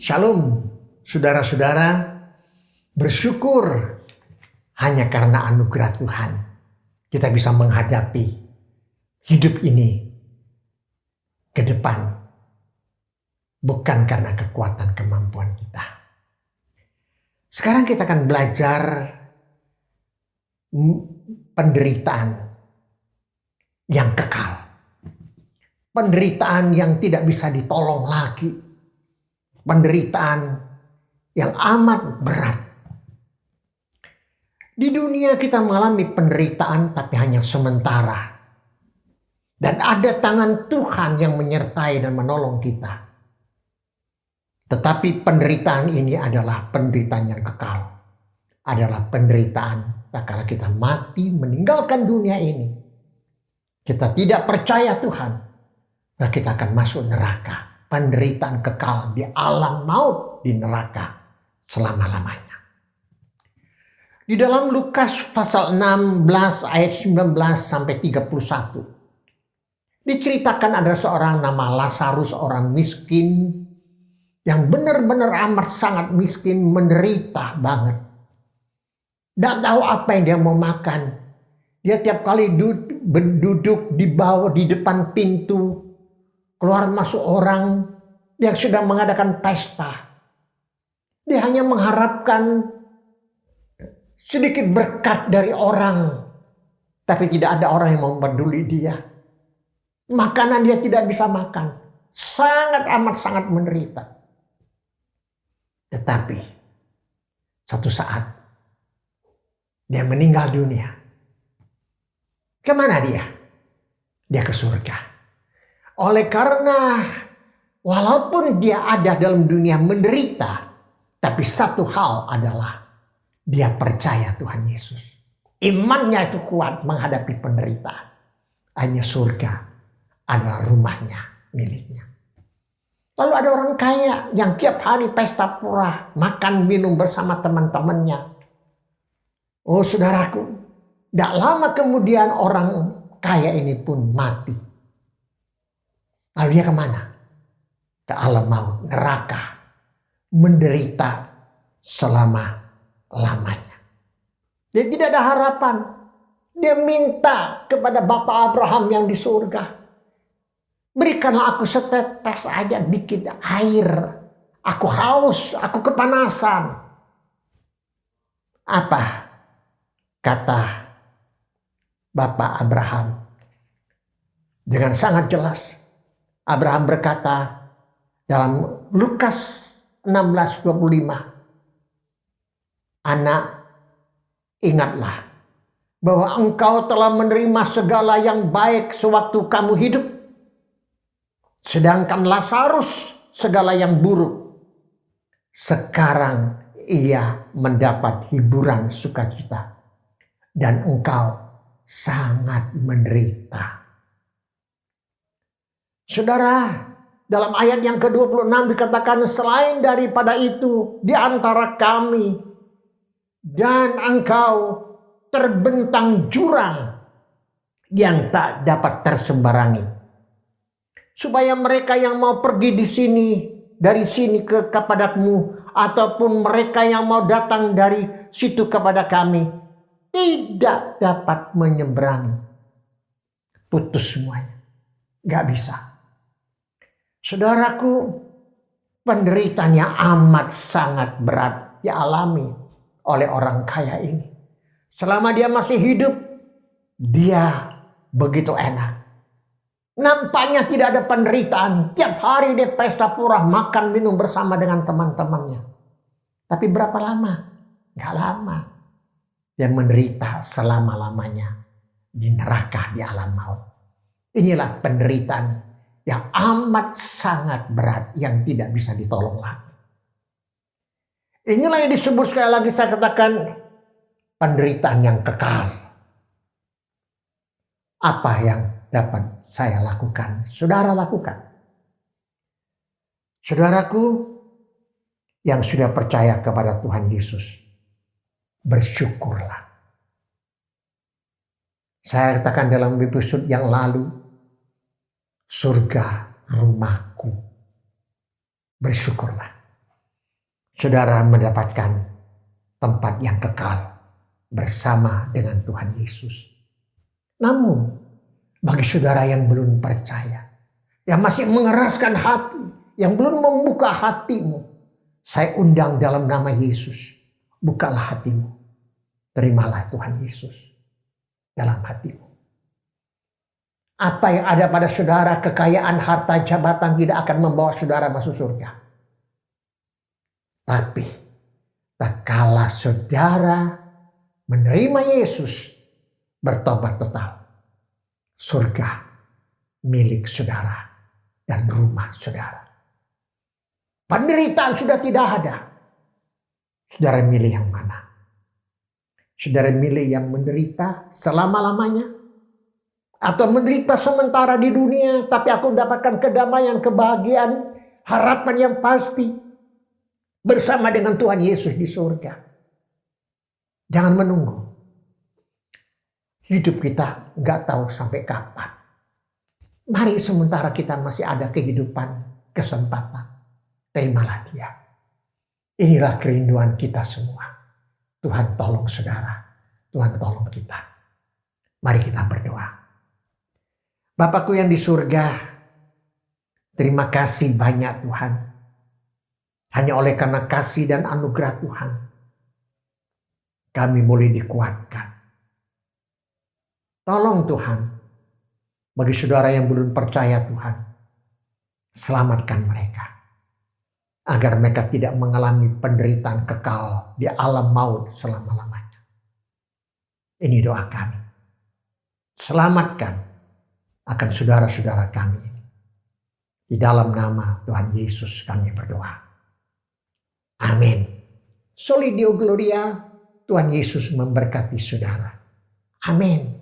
Shalom, saudara-saudara. Bersyukur hanya karena anugerah Tuhan kita bisa menghadapi hidup ini ke depan. Bukan karena kekuatan kemampuan kita. Sekarang kita akan belajar penderitaan yang kekal. Penderitaan yang tidak bisa ditolong lagi. Penderitaan yang amat berat. Di dunia kita mengalami penderitaan tapi hanya sementara. Dan ada tangan Tuhan yang menyertai dan menolong kita. Tetapi penderitaan ini adalah penderitaan yang kekal. Adalah penderitaan tak kala kita mati meninggalkan dunia ini. Kita tidak percaya Tuhan. Dan kita akan masuk neraka. Penderitaan kekal di alam maut, di neraka selama-lamanya. Di dalam Lukas pasal 16 ayat 19 sampai 31. Diceritakan ada seorang nama Lazarus, orang miskin yang benar-benar amat sangat miskin, menderita banget. Tidak tahu apa yang dia mau makan. Dia tiap kali duduk di bawah, di depan pintu, keluar masuk orang yang sedang mengadakan pesta. Dia hanya mengharapkan sedikit berkat dari orang. Tapi tidak ada orang yang mau peduli dia. Makanan dia tidak bisa makan. Sangat amat sangat menderita. Tetapi satu saat dia meninggal dunia. Kemana dia? Dia ke surga. Oleh karena walaupun dia ada dalam dunia menderita, tapi satu hal adalah dia percaya Tuhan Yesus. Imannya itu kuat menghadapi penderitaan. Hanya surga adalah rumahnya, miliknya. Lalu ada orang kaya yang tiap hari pesta pura, makan minum bersama teman-temannya. Oh saudaraku, tidak lama kemudian orang kaya ini pun mati. Lalu dia kemana? Ke alam maut, neraka. Menderita selama-lamanya. Dia tidak ada harapan. Dia minta kepada Bapa Abraham yang di surga. Berikanlah aku setetes aja dikit air. Aku haus, aku kepanasan. Apa kata Bapa Abraham? Dengan sangat jelas. Abraham berkata dalam Lukas 16:25, anak, ingatlah bahwa engkau telah menerima segala yang baik sewaktu kamu hidup, sedangkan Lazarus segala yang buruk. Sekarang ia mendapat hiburan sukacita dan engkau sangat menderita. Saudara, dalam ayat yang ke-26 dikatakan selain daripada itu di antara kami dan engkau terbentang jurang yang tak dapat tersembarangi. Supaya mereka yang mau pergi di sini, dari sini kepadamu, ataupun mereka yang mau datang dari situ kepada kami, tidak dapat menyeberangi. Putus semuanya. Gak bisa. Saudaraku, penderitaan yang amat sangat berat dialami oleh orang kaya ini. Selama dia masih hidup, dia begitu enak. Nampaknya tidak ada penderitaan. Tiap hari dia pesta pura, makan minum bersama dengan teman-temannya. Tapi berapa lama? Gak lama. Dia menderita selama-lamanya di neraka, di alam maut. Inilah penderitaan yang amat sangat berat yang tidak bisa ditolong lagi. Inilah yang disebut sekali lagi saya katakan penderitaan yang kekal. Apa yang dapat saya lakukan? Saudara lakukan. Saudaraku yang sudah percaya kepada Tuhan Yesus, bersyukurlah. Saya katakan dalam episode yang lalu, surga rumahku. Bersyukurlah. saudara mendapatkan tempat yang kekal bersama dengan Tuhan Yesus. Namun, bagi saudara yang belum percaya, yang masih mengeraskan hati, yang belum membuka hatimu, saya undang dalam nama Yesus, bukalah hatimu. Terimalah Tuhan Yesus dalam hatimu. Apa yang ada pada saudara, kekayaan, harta, jabatan tidak akan membawa saudara masuk surga. Tapi, tak kala saudara menerima Yesus, bertobat total, surga milik saudara dan rumah saudara. Penderitaan sudah tidak ada. Saudara milih yang mana? Saudara milih yang menderita selama-lamanya? Atau menderita sementara di dunia, tapi aku mendapatkan kedamaian, kebahagiaan, harapan yang pasti bersama dengan Tuhan Yesus di surga. Jangan menunggu. Hidup kita nggak tahu sampai kapan. Mari sementara kita masih ada kehidupan, kesempatan. Terimalah dia. Inilah kerinduan kita semua. Tuhan tolong saudara. Tuhan tolong kita. Mari kita berdoa. Bapakku yang di surga, terima kasih banyak Tuhan. Hanya oleh karena kasih dan anugerah Tuhan, kami boleh dikuatkan. Tolong Tuhan, bagi saudara yang belum percaya Tuhan, selamatkan mereka. Agar mereka tidak mengalami penderitaan kekal di alam maut selama-lamanya. Ini doa kami. Selamatkan akan saudara-saudara kami ini. Di dalam nama Tuhan Yesus kami berdoa. Amin. Soli Deo Gloria, Tuhan Yesus memberkati saudara. Amin.